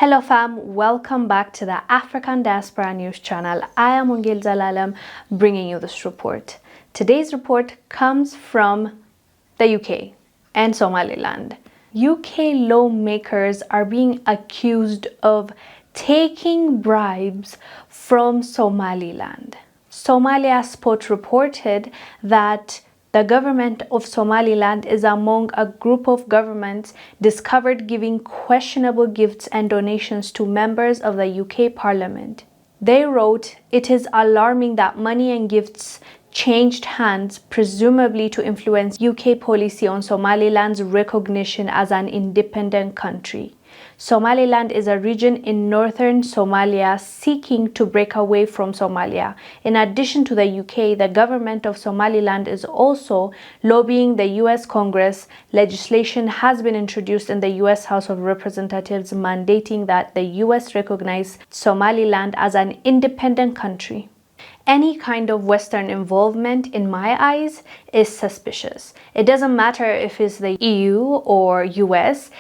Hello fam, welcome back to the African Diaspora News channel. I am Ungil Zalalam bringing you this report. Today's report comes from the UK and Somaliland. UK lawmakers are being accused of taking bribes from Somaliland. Somalia Sport reported that the government of Somaliland is among a group of governments discovered giving questionable gifts and donations to members of the UK Parliament. They wrote, "It is alarming that money and gifts changed hands, presumably to influence UK policy on Somaliland's recognition as an independent country. Somaliland is a region in northern Somalia seeking to break away from Somalia. In addition to the UK, the government of Somaliland is also lobbying the US Congress. Legislation has been introduced in the US House of Representatives mandating that the US recognize Somaliland as an independent country. Any kind of Western involvement, in my eyes, is suspicious. It doesn't matter if it's the EU or US.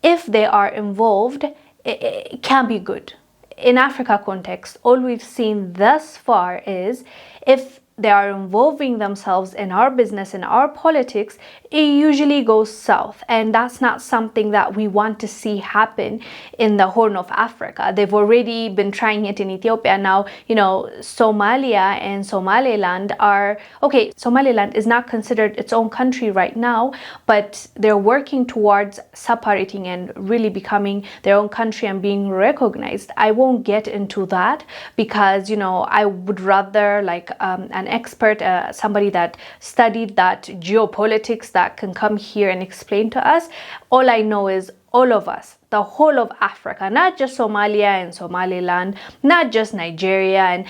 If they are involved, it can be good. In Africa context, all we've seen thus far is if they are involving themselves in our business, in our politics, it usually goes south. And that's not something that we want to see happen in the Horn of Africa. They've already been trying it in Ethiopia. Now, Somalia and Somaliland are, okay, Somaliland is not considered its own country right now, but they're working towards separating and really becoming their own country and being recognized. I won't get into that because, I would rather like an expert, somebody that studied that geopolitics that can come here and explain to us. All I know is all of us, the whole of Africa, not just Somalia and Somaliland, not just Nigeria, and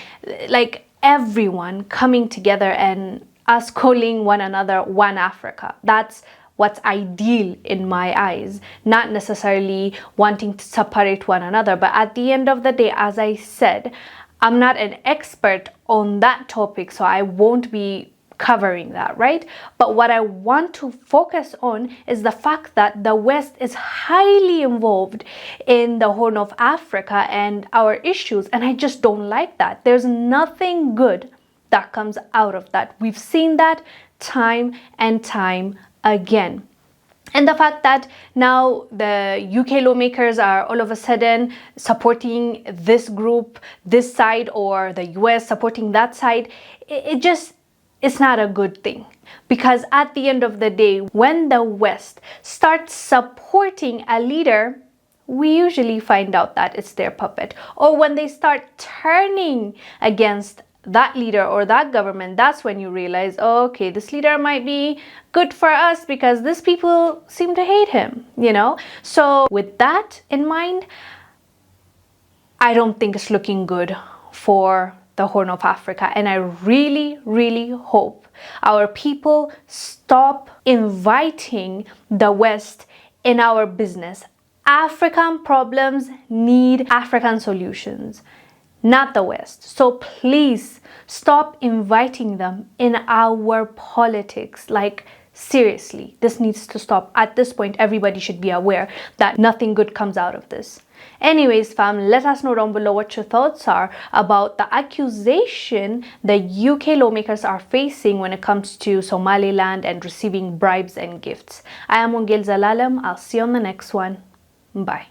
like everyone coming together and us calling one another one Africa. That's what's ideal in my eyes, not necessarily wanting to separate one another. But at the end of the day, as I said, I'm not an expert on that topic, so I won't be covering that, right? But what I want to focus on is the fact that the West is highly involved in the Horn of Africa and our issues, and I just don't like that. There's nothing good that comes out of that. We've seen that time and time again. And the fact that now the UK lawmakers are all of a sudden supporting this group, this side, or the US supporting that side, it's not a good thing. Because at the end of the day, when the West starts supporting a leader, we usually find out that it's their puppet. Or when they start turning against that leader or that government, that's when you realize, oh, okay, this leader might be good for us because these people seem to hate him, So with that in mind, I don't think it's looking good for the Horn of Africa. And I really, really hope our people stop inviting the West in our business. African problems need African solutions, not the West. So please stop inviting them in our politics. Like, seriously, this needs to stop. At this point, everybody should be aware that nothing good comes out of this. Anyways, fam, let us know down below what your thoughts are about the accusation the UK lawmakers are facing when it comes to Somaliland and receiving bribes and gifts. I am Ungil Zalalam. I'll see you on the next one. Bye.